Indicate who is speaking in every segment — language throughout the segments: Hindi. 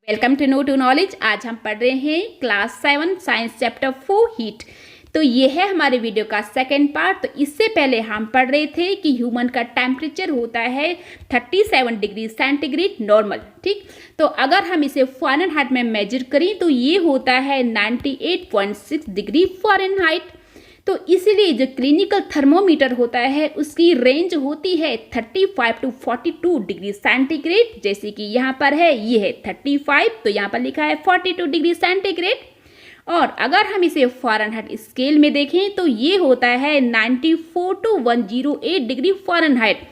Speaker 1: Welcome to know to knowledge. आज हम पढ़ रहे हैं क्लास 7 साइंस चैप्टर 4 हीट। तो ये है हमारे वीडियो का सेकेंड पार्ट। तो इससे पहले हम पढ़ रहे थे कि ह्यूमन का टेम्परेचर होता है 37 डिग्री सेंटीग्रेड नॉर्मल। ठीक, तो अगर हम इसे फ़ारेनहाइट में मेजर करें तो ये होता है 98.6 डिग्री फ़ारेनहाइट। तो इसीलिए जो क्लिनिकल थर्मोमीटर होता है उसकी रेंज होती है 35 टू 42 डिग्री सेंटीग्रेड। जैसे कि यहाँ पर है, ये है 35, तो यहाँ पर लिखा है 42 डिग्री सेंटीग्रेड। और अगर हम इसे फ़ारेनहाइट स्केल में देखें तो ये होता है 94 टू 108 डिग्री फ़ारेनहाइट।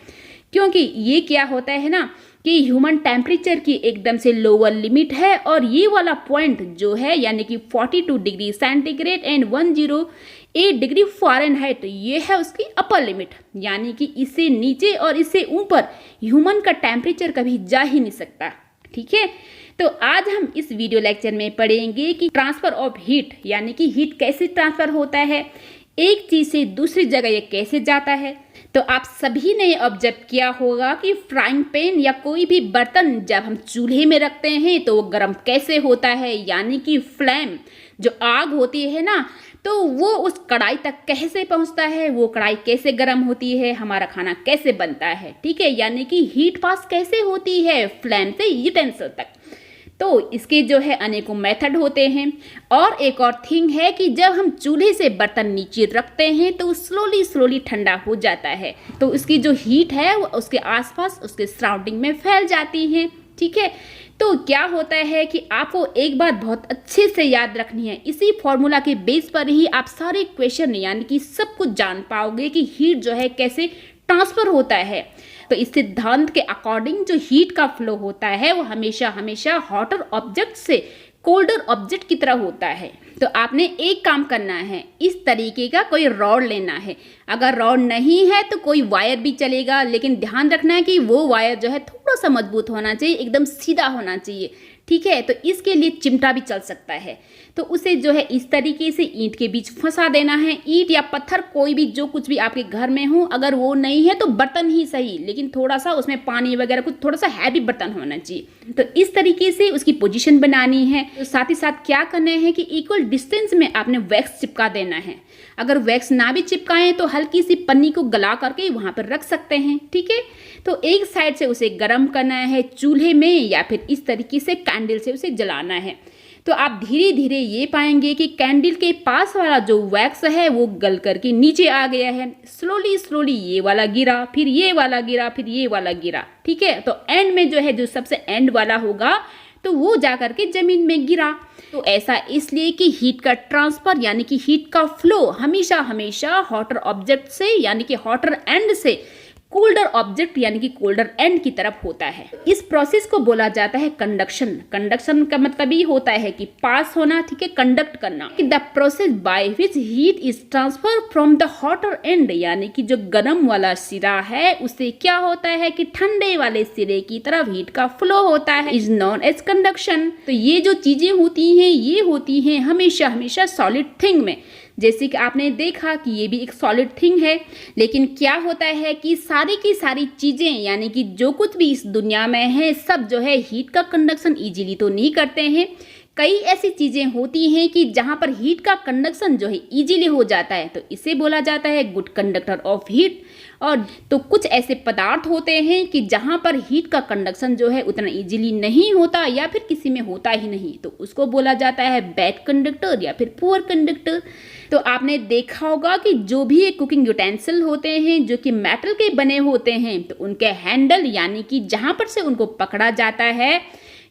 Speaker 1: क्योंकि ये क्या होता है ना कि ह्यूमन टेम्परेचर की एकदम से लोअर लिमिट है, और ये वाला पॉइंट जो है यानी कि 42 degree centigrade and 108 degree Fahrenheit, ये है उसकी अपर लिमिट। यानी कि इससे नीचे और इससे ऊपर ह्यूमन का टेम्परेचर कभी जा ही नहीं सकता। ठीक है, तो आज हम इस वीडियो लेक्चर में पढ़ेंगे कि ट्रांसफ़र ऑफ हीट, यानी कि हीट कैसे ट्रांसफ़र होता है, एक चीज़ से दूसरी जगह ये कैसे जाता है। तो आप सभी ने ऑब्जर्व किया होगा कि फ्राइंग पैन या कोई भी बर्तन जब हम चूल्हे में रखते हैं तो वो गर्म कैसे होता है, यानी कि फ्लेम जो आग होती है ना, तो वो उस कढ़ाई तक कैसे पहुंचता है, वो कढ़ाई कैसे गर्म होती है, हमारा खाना कैसे बनता है। ठीक है, यानी कि हीट पास कैसे होती है फ्लेम से यूटेंसिल तक। तो इसके जो है अनेकों मेथड होते हैं। और एक और थिंग है कि जब हम चूल्हे से बर्तन नीचे रखते हैं तो स्लोली ठंडा हो जाता है, तो उसकी जो हीट है वो उसके आसपास उसके सराउंडिंग में फैल जाती है। ठीक है, तो क्या होता है कि आपको एक बात बहुत अच्छे से याद रखनी है, इसी फॉर्मूला के बेस पर ही आप सारे क्वेश्चन यानी कि सब कुछ जान पाओगे कि हीट जो है कैसे ट्रांसफ़र होता है। तो इस सिद्धांत के अकॉर्डिंग जो हीट का फ्लो होता है वो हमेशा हॉटर ऑब्जेक्ट से कोल्डर ऑब्जेक्ट की तरह होता है। तो आपने एक काम करना है, इस तरीके का कोई रॉड लेना है। अगर रॉड नहीं है तो कोई वायर भी चलेगा, लेकिन ध्यान रखना है कि वो वायर जो है थोड़ा सा मजबूत होना चाहिए, एकदम सीधा होना चाहिए। ठीक है, तो इसके लिए चिमटा भी चल सकता है। तो उसे जो है इस तरीके से ईंट के बीच फंसा देना है। ईंट या पत्थर कोई भी जो कुछ भी आपके घर में हो, अगर वो नहीं है तो बर्तन ही सही, लेकिन थोड़ा सा उसमें पानी वगैरह कुछ थोड़ा सा हैवी बर्तन होना चाहिए। तो इस तरीके से उसकी पोजीशन बनानी है। तो साथ ही साथ क्या करना है कि इक्वल डिस्टेंस में आपने वैक्स चिपका देना है। अगर वैक्स ना भी चिपकाएं तो हल्की सी पन्नी को गला करके वहां पर रख सकते हैं। ठीक है, तो एक साइड से उसे गर्म करना है चूल्हे में, या फिर इस तरीके से कैंडल से उसे जलाना है। तो आप धीरे धीरे ये पाएंगे कि कैंडल के पास वाला जो वैक्स है वो गल करके नीचे आ गया है। स्लोली ये वाला गिरा, फिर ये वाला गिरा, फिर ये वाला गिरा। ठीक है, तो एंड में जो है जो सबसे एंड वाला होगा तो वो जा करके जमीन में गिरा। तो ऐसा इसलिए कि हीट का ट्रांसफर यानी कि हीट का फ्लो हमेशा हॉटर ऑब्जेक्ट से यानी कि हॉटर एंड से कोल्डर ऑब्जेक्ट यानी कि कोल्डर एंड की तरफ होता है। इस प्रोसेस को बोला जाता है कंडक्शन। कंडक्शन का मतलब ये होता है कि पास होना, ठीक है, कंडक्ट करना। The process by which heat is transfer from the hotter and, यानी कि जो गर्म वाला सिरा है उससे क्या होता है कि ठंडे वाले सिरे की तरफ हीट का फ्लो होता है, इज नॉन एज कंडक्शन। तो ये जो चीजें होती हैं ये होती हैं हमेशा सॉलिड थिंग में। जैसे कि आपने देखा कि ये भी एक सॉलिड थिंग है, लेकिन क्या होता है कि सारी की सारी चीज़ें यानी कि जो कुछ भी इस दुनिया में है सब जो है हीट का कंडक्शन इजीली तो नहीं करते हैं। कई ऐसी चीज़ें होती हैं कि जहाँ पर हीट का कंडक्शन जो है इजीली हो जाता है, तो इसे बोला जाता है गुड कंडक्टर ऑफ हीट। और तो कुछ ऐसे पदार्थ होते हैं कि जहाँ पर हीट का कंडक्शन जो है उतना इजीली नहीं होता या फिर किसी में होता ही नहीं, तो उसको बोला जाता है बैड कंडक्टर या फिर पुअर कंडक्टर। तो आपने देखा होगा कि जो भी ये कुकिंग यूटेंसिल होते हैं जो कि मेटल के बने होते हैं, तो उनके हैंडल यानी कि जहाँ पर से उनको पकड़ा जाता है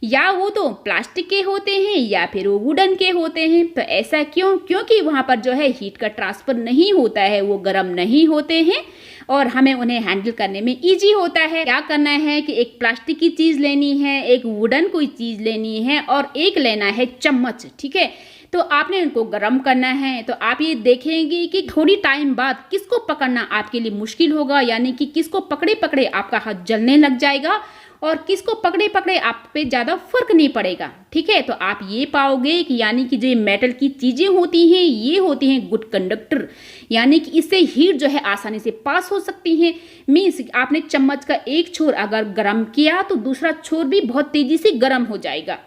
Speaker 1: या वो तो प्लास्टिक के होते हैं या फिर वो वुडन के होते हैं। तो ऐसा क्यों? क्योंकि वहाँ पर जो है हीट का ट्रांसफ़र नहीं होता है, वो गर्म नहीं होते हैं और हमें उन्हें हैंडल करने में इजी होता है। क्या करना है कि एक प्लास्टिक की चीज़ लेनी है, एक वुडन कोई चीज़ लेनी है और एक लेना है चम्मच। ठीक है, तो आपने उनको गर्म करना है। तो आप ये देखेंगे कि थोड़ी टाइम बाद किसको पकड़ना आपके लिए मुश्किल होगा, यानी कि किसको पकड़े पकड़े आपका हाथ जलने लग जाएगा और किसको पकड़े पकड़े आप पे ज़्यादा फर्क नहीं पड़ेगा। ठीक है, तो आप ये पाओगे कि यानी कि जो मेटल की चीज़ें होती हैं ये होती हैं गुड कंडक्टर, यानी कि इससे हीट जो है आसानी से पास हो सकती है। मीन्स आपने चम्मच का एक छोर अगर गर्म किया तो दूसरा छोर भी बहुत तेज़ी से गर्म हो जाएगा।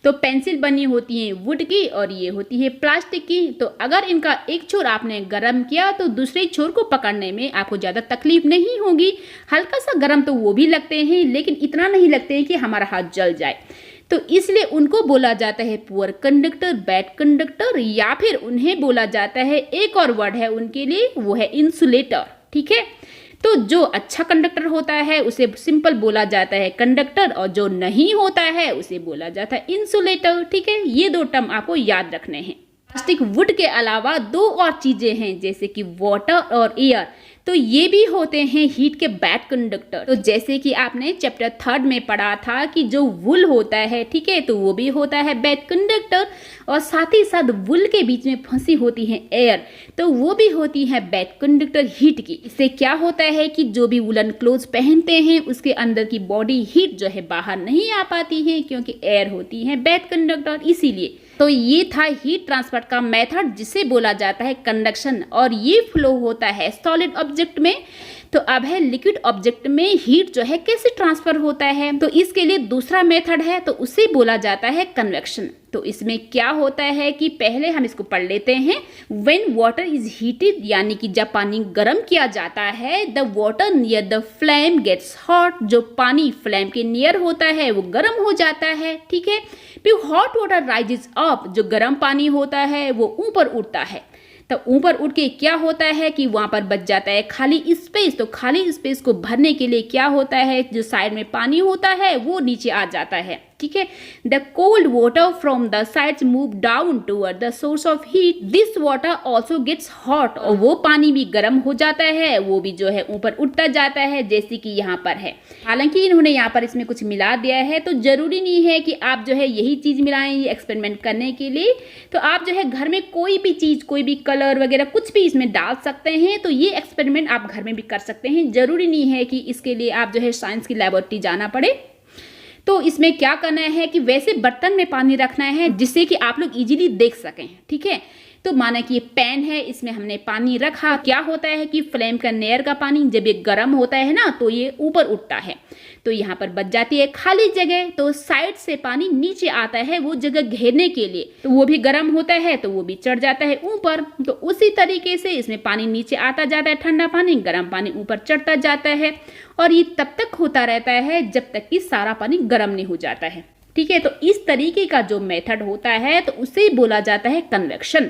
Speaker 1: तो पेंसिल बनी होती है वुड की और ये होती है प्लास्टिक की। तो अगर इनका एक छोर आपने गर्म किया तो दूसरे छोर को पकड़ने में आपको ज़्यादा तकलीफ नहीं होगी। हल्का सा गर्म तो वो भी लगते हैं, लेकिन इतना नहीं लगते हैं कि हमारा हाथ जल जाए। तो इसलिए उनको बोला जाता है पुअर कंडक्टर, बैड कंडक्टर, या फिर उन्हें बोला जाता है, एक और वर्ड है उनके लिए, वो है इंसुलेटर। ठीक है, तो जो अच्छा कंडक्टर होता है उसे सिंपल बोला जाता है कंडक्टर, और जो नहीं होता है उसे बोला जाता है इंसुलेटर। ठीक है, ये दो टर्म आपको याद रखने हैं। प्लास्टिक वुड के अलावा दो और चीजें हैं, जैसे कि वाटर और एयर, तो ये भी होते हैं हीट के बैड कंडक्टर। तो जैसे कि आपने चैप्टर 3 में पढ़ा था कि जो वुल होता है, ठीक है, तो वो भी होता है बैड कंडक्टर, और साथ ही साथ वुल के बीच में फंसी होती है एयर, तो वो भी होती है बैड कंडक्टर हीट की। इससे क्या होता है कि जो भी वुलन क्लोथ पहनते हैं उसके अंदर की बॉडी हीट जो है बाहर नहीं आ पाती है, क्योंकि एयर होती है बैड कंडक्टर, इसीलिए। तो ये था हीट ट्रांसफर का मेथड, जिसे बोला जाता है कंडक्शन, और ये फ्लो होता है सॉलिड ऑब्जेक्ट में। तो अब है लिक्विड ऑब्जेक्ट में हीट जो है कैसे ट्रांसफर होता है, तो इसके लिए दूसरा मेथड है, तो उसे बोला जाता है कन्वेक्शन। तो इसमें क्या होता है कि पहले हम इसको पढ़ लेते हैं। व्हेन वाटर इज हीटेड, यानी कि जब पानी गर्म किया जाता है, the water near the flame gets hot, जो पानी फ्लेम के नियर होता है वो गर्म हो जाता है। ठीक है, फिर हॉट वाटर राइजेस अप, जो गर्म पानी होता है वो ऊपर उठता है। तो ऊपर उठ के क्या होता है कि वहां पर बच जाता है खाली स्पेस। तो खाली स्पेस को भरने के लिए क्या होता है, जो साइड में पानी होता है वो नीचे आ जाता है। ठीक है, the cold water from the sides move down toward the source of heat, this water also gets hot, और वो पानी भी गर्म हो जाता है, वो भी जो है ऊपर उठता जाता है, जैसे कि यहाँ पर है। हालांकि इन्होंने यहाँ पर इसमें कुछ मिला दिया है, तो जरूरी नहीं है कि आप जो है यही चीज मिलाएं ये एक्सपेरिमेंट करने के लिए। तो आप जो है घर में कोई भी चीज, कोई भी कलर वगैरह कुछ भी इसमें डाल सकते हैं। तो ये एक्सपेरिमेंट आप घर में भी कर सकते हैं, जरूरी नहीं है कि इसके लिए आप जो है साइंस की लैबोरेटरी जाना पड़े। तो इसमें क्या करना है कि वैसे बर्तन में पानी रखना है जिससे कि आप लोग इजीली देख सकें। ठीक है, तो माना कि ये पैन है, इसमें हमने पानी रखा, क्या होता है कि फ्लेम का नेयर का पानी जब ये गर्म होता है ना, तो ये ऊपर उठता है, तो यहाँ पर बच जाती है खाली जगह। तो साइड से पानी नीचे आता है वो जगह घेरने के लिए, तो वो भी गर्म होता है, तो वो भी चढ़ जाता है ऊपर। तो उसी तरीके से इसमें पानी नीचे आता जाता है, ठंडा पानी, गर्म पानी ऊपर चढ़ता जाता है, और ये तब तक होता रहता है जब तक कि सारा पानी गर्म नहीं हो जाता है। ठीक है, तो इस तरीके का जो मेथड होता है तो उसे बोला जाता है कन्वेक्शन।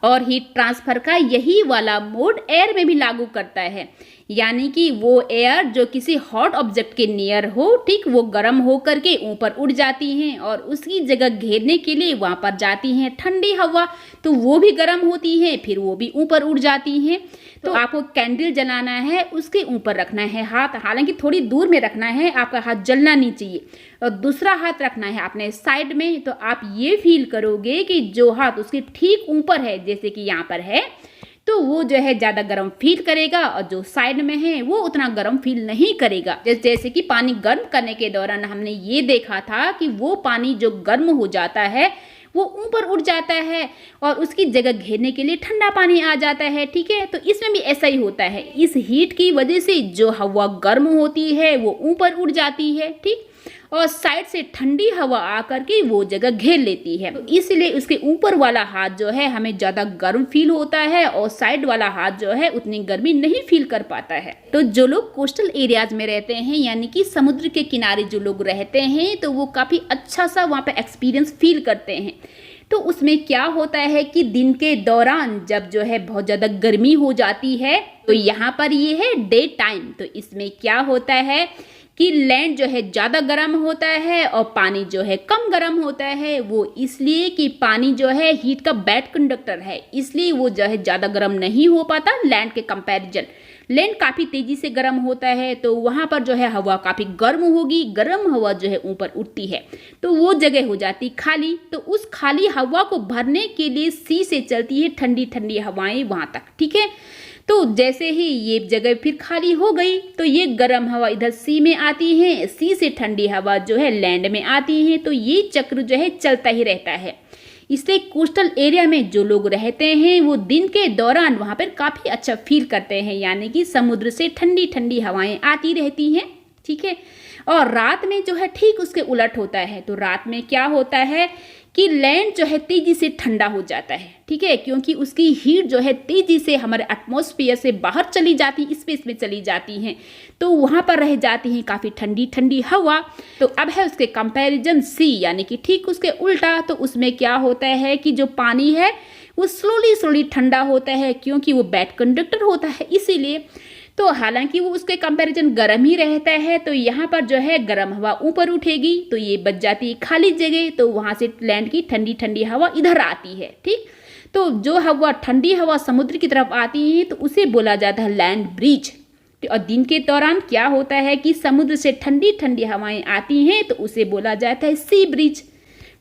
Speaker 1: और हीट ट्रांसफर का यही वाला मोड एयर में भी लागू करता है, यानी कि वो एयर जो किसी हॉट ऑब्जेक्ट के नियर हो, ठीक, वो गर्म हो करके ऊपर उड़ जाती हैं और उसकी जगह घेरने के लिए वहां पर जाती हैं ठंडी हवा, तो वो भी गर्म होती है, फिर वो भी ऊपर उड़ जाती हैं। तो आपको कैंडल जलाना है, उसके ऊपर रखना है हाथ, हालांकि थोड़ी दूर में रखना है, आपका हाथ जलना नहीं चाहिए, और दूसरा हाथ रखना है अपने साइड में। तो आप ये फील करोगे कि जो हाथ उसके ठीक ऊपर है, जैसे कि यहाँ पर है, तो वो जो है ज़्यादा गर्म फील करेगा, और जो साइड में है वो उतना गर्म फील नहीं करेगा। जैसे कि पानी गर्म करने के दौरान हमने ये देखा था कि वो पानी जो गर्म हो जाता है वो ऊपर उठ जाता है और उसकी जगह घेरने के लिए ठंडा पानी आ जाता है। ठीक है, तो इसमें भी ऐसा ही होता है, इस हीट की वजह से जो हवा गर्म होती है वो ऊपर उड़ जाती है, ठीक, और साइड से ठंडी हवा आकर के वो जगह घेर लेती है। तो इसलिए उसके ऊपर वाला हाथ जो है हमें ज़्यादा गर्म फील होता है, और साइड वाला हाथ जो है उतनी गर्मी नहीं फील कर पाता है। तो जो लोग कोस्टल एरियाज में रहते हैं, यानी कि समुद्र के किनारे जो लोग रहते हैं, तो वो काफ़ी अच्छा सा वहाँ पे एक्सपीरियंस फील करते हैं। तो उसमें क्या होता है कि दिन के दौरान जब जो है बहुत ज़्यादा गर्मी हो जाती है, तो यहाँ पर ये है डे टाइम, तो इसमें क्या होता है कि लैंड जो है ज़्यादा गर्म होता है और पानी जो है कम गर्म होता है। वो इसलिए कि पानी जो है हीट का बैड कंडक्टर है, इसलिए वो जो है ज़्यादा गर्म नहीं हो पाता लैंड के कंपैरिजन। लैंड काफ़ी तेज़ी से गर्म होता है, तो वहाँ पर जो है हवा काफ़ी गर्म होगी, गर्म हवा जो है ऊपर उठती है, तो वो जगह हो जाती खाली। तो उस खाली हवा को भरने के लिए सी से चलती है ठंडी ठंडी हवाएं वहाँ तक। ठीक है, तो जैसे ही ये जगह फिर खाली हो गई, तो ये गर्म हवा इधर सी में आती है, सी से ठंडी हवा जो है लैंड में आती है, तो ये चक्र जो है चलता ही रहता है। इसलिए कोस्टल एरिया में जो लोग रहते हैं वो दिन के दौरान वहाँ पर काफ़ी अच्छा फील करते हैं, यानी कि समुद्र से ठंडी ठंडी हवाएं आती रहती हैं। ठीक है, और रात में जो है ठीक उसके उलट होता है। तो रात में क्या होता है कि लैंड जो है तेजी से ठंडा हो जाता है, ठीक है, क्योंकि उसकी हीट जो है तेजी से हमारे एटमॉस्फेयर से बाहर चली जाती, स्पेस में चली जाती हैं, तो वहाँ पर रह जाती हैं काफ़ी ठंडी ठंडी हवा। तो अब है उसके कंपैरिजन सी, यानी कि ठीक उसके उल्टा। तो उसमें क्या होता है कि जो पानी है वो स्लोली ठंडा होता है, क्योंकि वो बैड कंडक्टर होता है इसीलिए। तो हालांकि वो उसके कंपैरिजन गर्म ही रहता है, तो यहाँ पर जो है गर्म हवा ऊपर उठेगी, तो ये बच जाती है खाली जगह, तो वहाँ से लैंड की ठंडी ठंडी हवा इधर आती है, ठीक। तो जो हवा ठंडी हवा समुद्र की तरफ आती है तो उसे बोला जाता है लैंड ब्रीज। और दिन के दौरान क्या होता है कि समुद्र से ठंडी ठंडी हवाएं आती हैं, तो उसे बोला जाता है सी ब्रीज,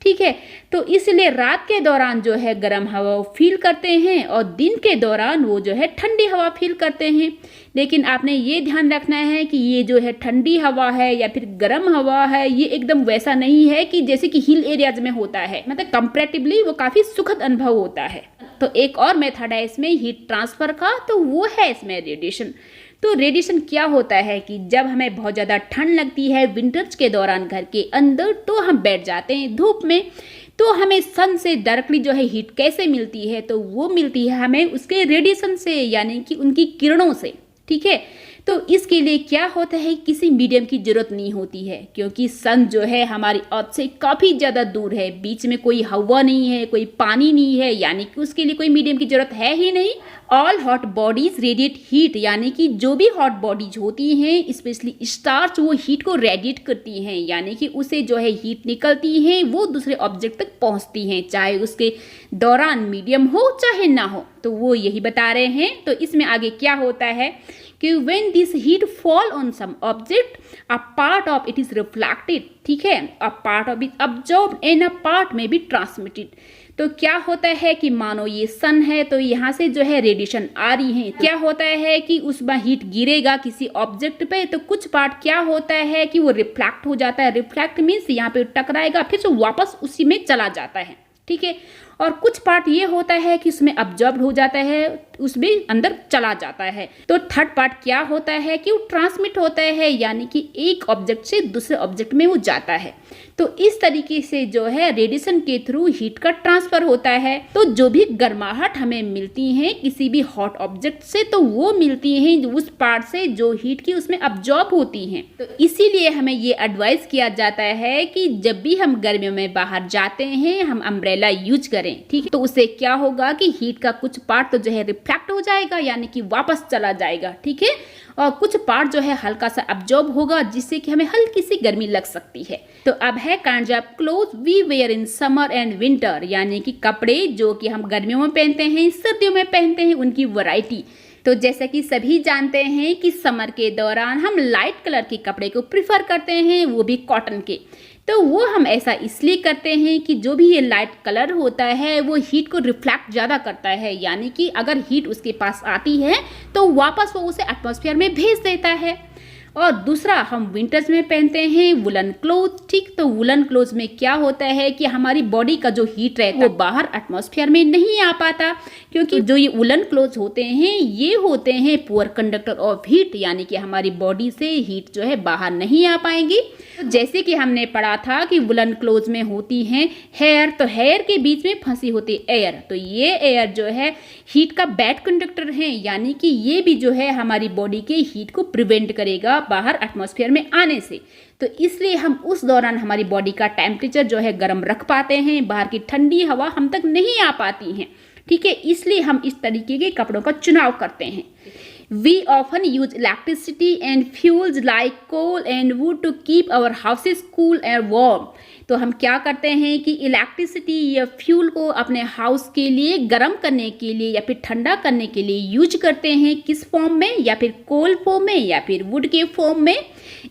Speaker 1: ठीक है। तो इसलिए रात के दौरान जो है गर्म हवा फील करते हैं और दिन के दौरान वो जो है ठंडी हवा फील करते हैं। लेकिन आपने ये ध्यान रखना है कि ये जो है ठंडी हवा है या फिर गर्म हवा है, ये एकदम वैसा नहीं है कि जैसे कि हिल एरियाज में होता है, मतलब कंपैरेटिवली वो काफ़ी सुखद अनुभव होता है। तो एक और मेथड है इसमें हीट ट्रांसफ़र का, तो वो है इसमें रेडिएशन। तो रेडिएशन क्या होता है कि जब हमें बहुत ज़्यादा ठंड लगती है विंटर्स के दौरान घर के अंदर, तो हम बैठ जाते हैं धूप में, तो हमें सन से डायरेक्टली जो है हीट कैसे मिलती है, तो वो मिलती है हमें उसके रेडिएशन से, यानी कि उनकी किरणों से, ठीक है। तो इसके लिए क्या होता है, किसी मीडियम की जरूरत नहीं होती है, क्योंकि सन जो है हमारी अर्थ से काफ़ी ज़्यादा दूर है, बीच में कोई हवा नहीं है, कोई पानी नहीं है, यानी कि उसके लिए कोई मीडियम की जरूरत है ही नहीं। All hot bodies radiate heat, यानी कि जो भी हॉट बॉडीज होती हैं, स्पेशली स्टार्स, वो हीट को रेडिएट करती हैं, यानी कि उसे जो है हीट निकलती हैं, वो दूसरे ऑब्जेक्ट तक पहुंचती हैं, चाहे उसके दौरान मीडियम हो चाहे ना हो। तो वो यही बता रहे हैं। तो इसमें आगे क्या होता है कि when this heat fall on some object, a part of it is reflected, ठीक है, a part of it absorbed and a part may be transmitted। तो क्या होता है कि मानो ये सन है, तो यहाँ से जो है रेडिएशन आ रही है, क्या होता है कि उसमें हीट गिरेगा किसी ऑब्जेक्ट पे, तो कुछ पार्ट क्या होता है कि वो रिफ्लेक्ट हो जाता है। रिफ्लेक्ट मीन्स यहाँ पे टकराएगा, फिर से वापस उसी में चला जाता है, ठीक है। और कुछ पार्ट ये होता है कि उसमें अब्जॉर्ब हो जाता है, उसमें अंदर चला जाता है। तो थर्ड पार्ट क्या होता है कि वो ट्रांसमिट होता है, यानी कि एक ऑब्जेक्ट से दूसरे ऑब्जेक्ट में वो जाता है। तो इस तरीके से जो है रेडिएशन के थ्रू हीट का ट्रांसफर होता है। तो जो भी गर्माहट हमें मिलती है किसी भी हॉट ऑब्जेक्ट से, तो वो मिलती हैं उस पार्ट से जो हीट की उसमें अब्जॉर्ब होती हैं। तो इसीलिए हमें ये एडवाइस किया जाता है कि जब भी हम गर्मियों में बाहर जाते हैं हम अम्ब्रेला यूज करें, ठीक है। तो उससे क्या होगा कि हीट का कुछ पार्ट तो जो है रिफ्लेक्ट हो जाएगा, यानी कि वापस चला जाएगा, ठीक है, और कुछ पार्ट जो है हल्का सा अब्जॉर्ब होगा, जिससे कि हमें हल्की सी गर्मी लग सकती है। तो अब है kinds of cloth we wear in summer and winter, यानी कि कपड़े जो कि हम गर्मियों में पहनते हैं, सर्दियों में पहनते हैं, उनकी वैरायटी। तो जैसा कि सभी जानते हैं कि समर के दौरान हम लाइट कलर के कपड़े को प्रिफर करते हैं, वो भी कॉटन के। तो वो हम ऐसा इसलिए करते हैं कि जो भी ये लाइट कलर होता है वो हीट को रिफ्लेक्ट ज़्यादा करता है, यानी कि अगर हीट उसके पास आती है तो वापस वो उसे एटमॉस्फेयर में भेज देता है। और दूसरा हम विंटर्स में पहनते हैं वुलन क्लोथ, ठीक। तो वुलन क्लोथ में क्या होता है कि हमारी बॉडी का जो हीट रहता है वो बाहर एटमॉस्फेयर में नहीं आ पाता, क्योंकि जो ये वुलन क्लोथ होते हैं ये होते हैं पुअर कंडक्टर ऑफ हीट, यानी कि हमारी बॉडी से हीट जो है बाहर नहीं आ पाएंगी। तो जैसे कि हमने पढ़ा था कि वुलन क्लोथ में होती हैं हेयर, तो हेयर के बीच में फंसी होती एयर, तो ये एयर जो है हीट का बैड कंडक्टर है, यानी कि ये भी जो है हमारी बॉडी के हीट को प्रिवेंट करेगा बाहर एटमॉस्फेयर में आने से। तो इसलिए हम उस दौरान हमारी बॉडी का टेम्परेचर जो है गर्म रख पाते हैं, बाहर की ठंडी हवा हम तक नहीं आ पाती हैं, ठीक है। इसलिए हम इस तरीके के कपड़ों का चुनाव करते हैं। We often use electricity and fuels like coal and wood to keep our houses cool and warm। तो हम क्या करते हैं कि इलेक्ट्रिसिटी या फ्यूल को अपने हाउस के लिए गर्म करने के लिए या फिर ठंडा करने के लिए यूज करते हैं, किस फॉर्म में, या फिर कोल फॉर्म में या फिर वुड के फॉर्म में।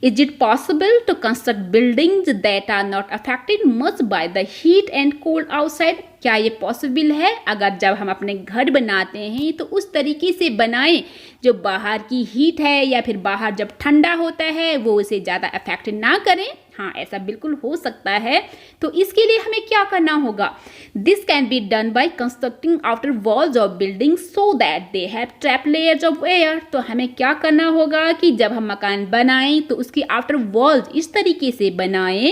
Speaker 1: Is it possible to construct buildings that are not affected much by the heat and cold outside. क्या ये पॉसिबल है? अगर जब हम अपने घर बनाते हैं तो उस तरीके से बनाएं जो बाहर की हीट है या फिर बाहर जब ठंडा होता है वो उसे ज़्यादा अफेक्ट ना करें। हाँ, ऐसा बिल्कुल हो सकता है। तो इसके लिए हमें क्या करना होगा? This can be done by constructing outer walls of building so that they have trap layers of air. तो हमें क्या करना होगा कि जब हम मकान बनाएं तो उसकी आउटर वॉल्स इस तरीके से बनाएं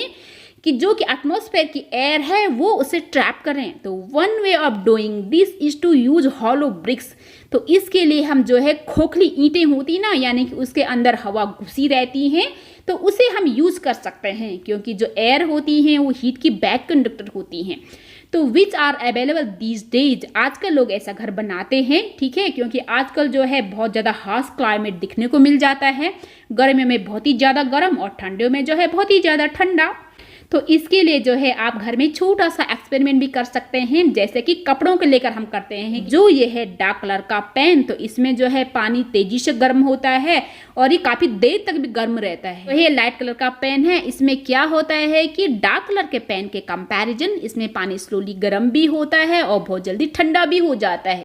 Speaker 1: कि जो कि एटमॉस्फेयर की एयर है वो उसे ट्रैप करें। तो one way of doing this is to use hollow bricks. तो इसके लिए हम जो है खोखली ईंटें होती ना, यानी कि उसके अंदर हवा घुसी रहती हैं, तो उसे हम यूज कर सकते हैं, क्योंकि जो एयर होती हैं वो हीट की बैक कंडक्टर होती हैं। तो which are available these days, आजकल लोग ऐसा घर बनाते हैं, ठीक है, क्योंकि आजकल जो है बहुत ज़्यादा हार्श क्लाइमेट दिखने को मिल जाता है, गर्मियों में बहुत ही ज़्यादा गर्म और ठंडियों में जो है बहुत ही ज़्यादा ठंडा। तो इसके लिए जो है आप घर में छोटा सा एक्सपेरिमेंट भी कर सकते हैं, जैसे कि कपड़ों को लेकर हम करते हैं। जो ये है डार्क कलर का पेन, तो इसमें जो है पानी तेजी से गर्म होता है और ये काफी देर तक भी गर्म रहता है। तो ये लाइट कलर का पेन है, इसमें क्या होता है कि डार्क कलर के पेन के कंपैरिजन इसमें पानी स्लोली गर्म भी होता है और बहुत जल्दी ठंडा भी हो जाता है।